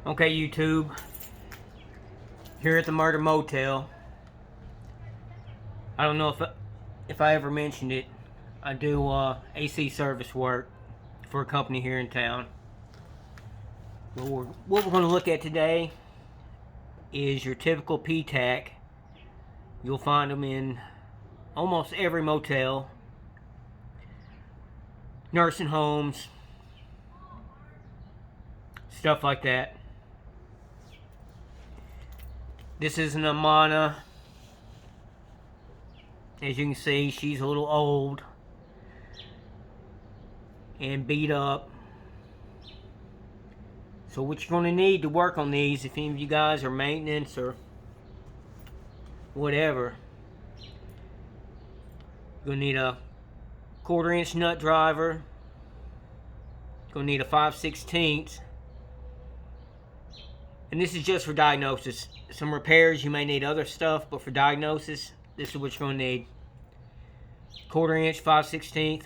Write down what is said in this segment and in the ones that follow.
Okay, YouTube, here at the Murder Motel. I don't know if I ever mentioned it. I do AC service work for a company here in town. What we're going to look at today is your typical ptac. You'll find them in almost every motel, nursing homes, stuff like that. This is an Amana. As you can see, she's a little old and beat up. So what you're going to need to work on these, if any of you guys are maintenance or whatever, you're going to need a 1/4 inch nut driver. You're going to need a 5/16. And this is just for diagnosis. Some repairs, you may need other stuff, but for diagnosis, this is what you're going to need. 1/4 inch, 5/16.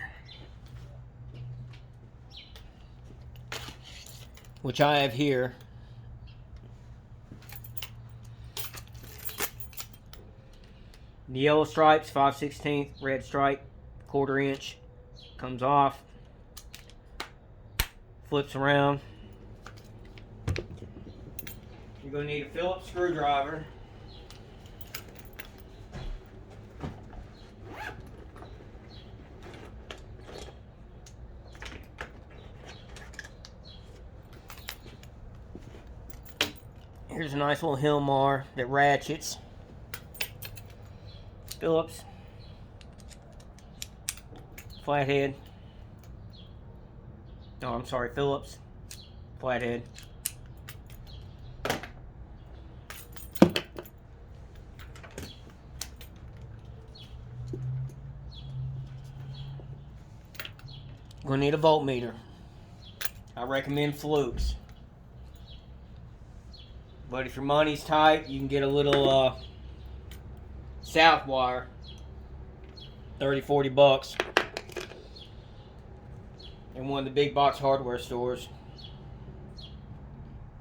Which I have here. The yellow stripes, 5/16, red stripe, 1/4 inch. Comes off. Flips around. You're going to need a Phillips screwdriver. Here's a nice little Hilmar that ratchets. Phillips. Flathead. No, I'm sorry, Phillips. Flathead. Gonna need a voltmeter. I recommend Flukes. But if your money's tight, you can get a little South wire. 30-40 bucks. In one of the big box hardware stores.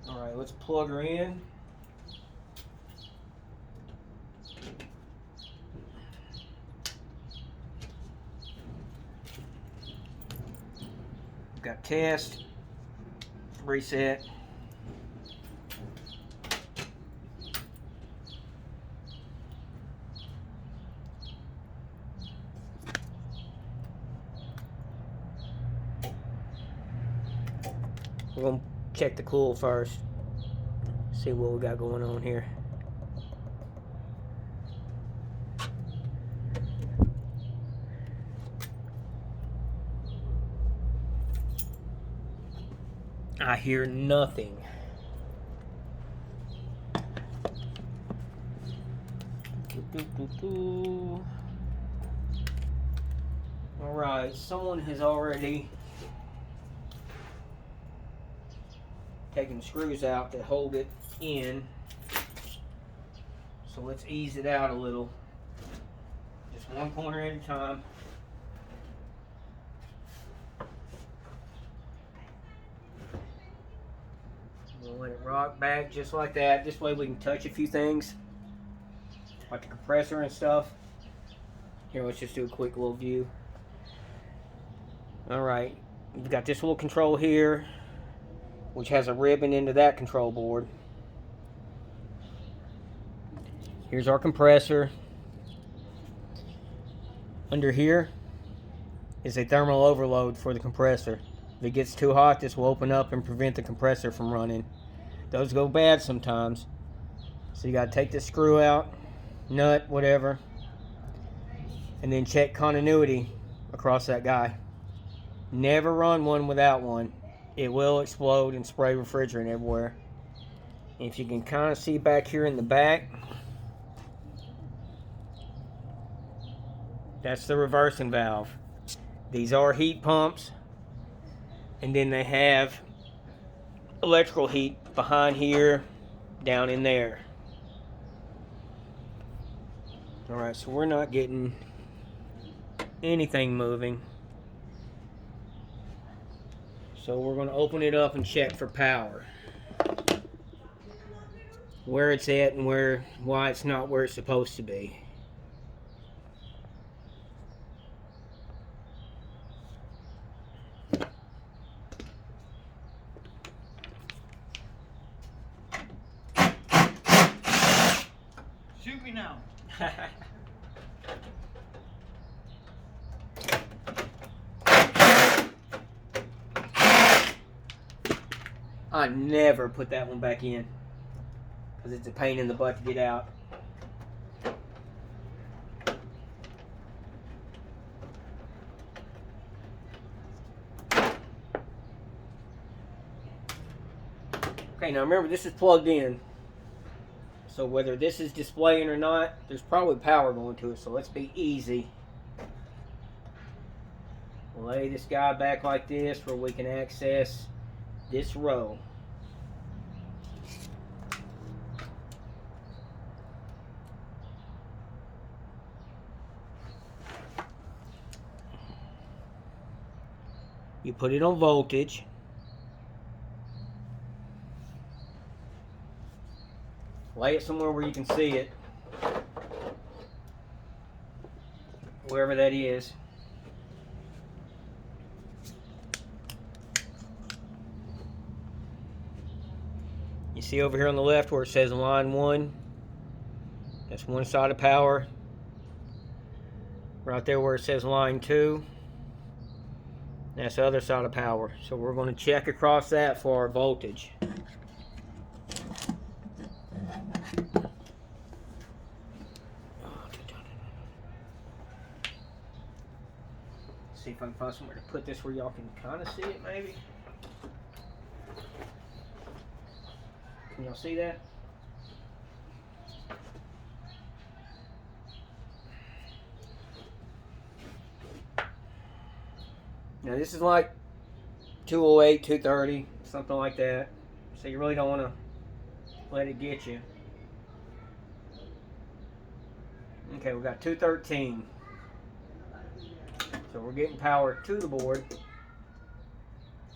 Alright, let's plug her in. Got test, reset. We're going to check the cool first. See what we got going on here. I hear nothing. Alright, someone has already taken the screws out to hold it in. So let's ease it out a little. Just one corner at a time. We'll let it rock back just like that. This way we can touch a few things, like the compressor and stuff. Here, let's just do a quick little view. Alright, we've got this little control here, which has a ribbon into that control board. Here's our compressor. Under here is a thermal overload for the compressor. If it gets too hot, this will open up and prevent the compressor from running. Those go bad sometimes. So you got to take this screw out, nut, whatever, and then check continuity across that guy. Never run one without one. It will explode and spray refrigerant everywhere. And if you can kind of see back here in the back, that's the reversing valve. These are heat pumps. And then they have electrical heat behind here, down in there. Alright, so we're not getting anything moving. So we're going to open it up and check for power. where it's at and why it's not where it's supposed to be. Shoot me now. I never put that one back in because it's a pain in the butt to get out. Okay, now remember, this is plugged in. So whether this is displaying or not, there's probably power going to it. So let's be easy. Lay this guy back like this where we can access this row. You put it on voltage. Lay it somewhere where you can see it. Wherever that is. You see over here on the left where it says line 1. That's one side of power. Right there where it says line 2. That's the other side of power. So we're going to check across that for our voltage. See if I can find somewhere to put this where y'all can kind of see it maybe. Can y'all see that? Now this is like 208, 230, something like that. So you really don't want to let it get you. Okay, we got 213. So we're getting power to the board,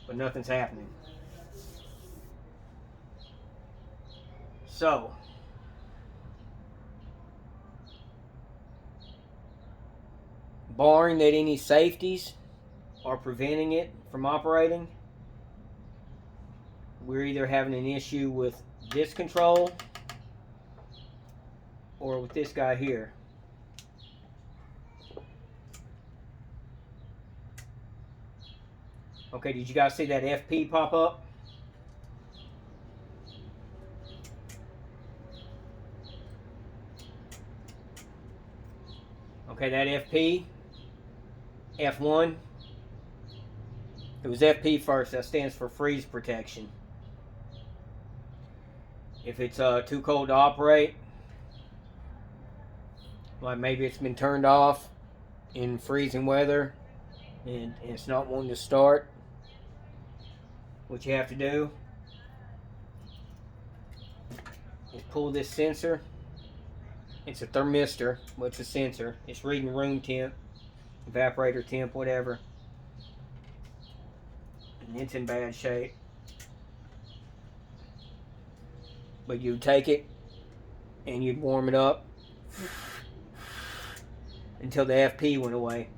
but nothing's happening. So, barring that any safeties are preventing it from operating, we're either having an issue with this control or with this guy here. Okay, did you guys see that FP pop up? Okay, that FP, F1, it was FP first. That stands for freeze protection. If it's too cold to operate, like maybe it's been turned off in freezing weather and it's not wanting to start, what you have to do is pull this sensor. It's a thermistor, but it's a sensor. It's reading room temp, evaporator temp, whatever. And it's in bad shape. But you'd take it and you'd warm it up until the FP went away.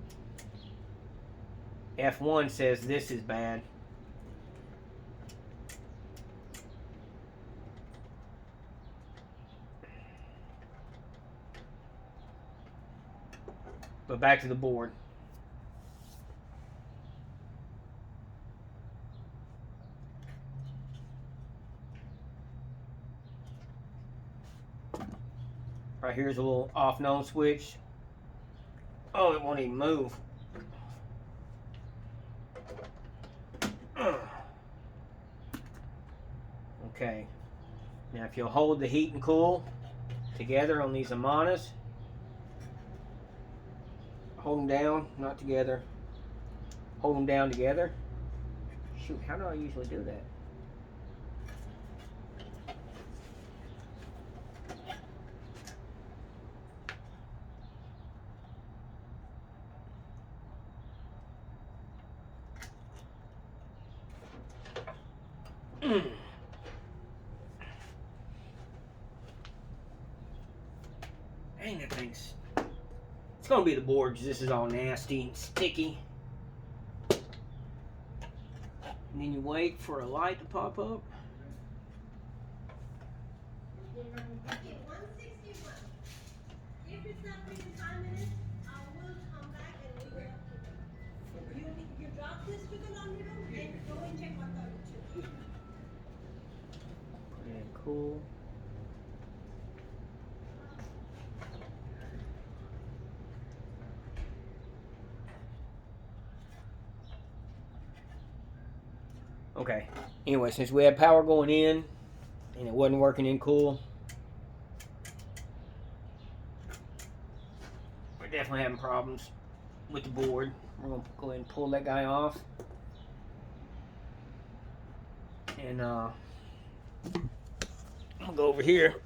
F1 says this is bad. But back to the board. Right here's a little off and on switch. Oh, it won't even move. Okay. Now if you'll hold the heat and cool together on these Amanas, hold them down, not together. Hold them down together. Shoot, how do I usually do that? It's gonna be the board because this is all nasty and sticky. And then you wait for a light to pop up. Okay, 161. If it's not within 5 minutes, I will come back and we will. You drop this to the laundry room and go and check on the other two. Put it in cool. Okay. Anyway, since we had power going in and it wasn't working in cool, we're definitely having problems with the board. We're gonna go ahead and pull that guy off. And I'll go over here.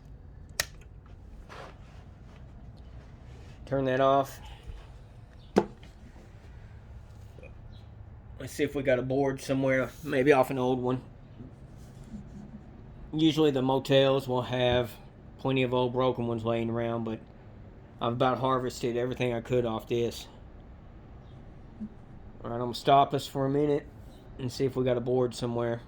Turn that off. Let's see if we got a board somewhere, maybe off an old one. Usually the motels will have plenty of old broken ones laying around, but I've about harvested everything I could off this. Alright, I'm going to stop us for a minute and see if we got a board somewhere.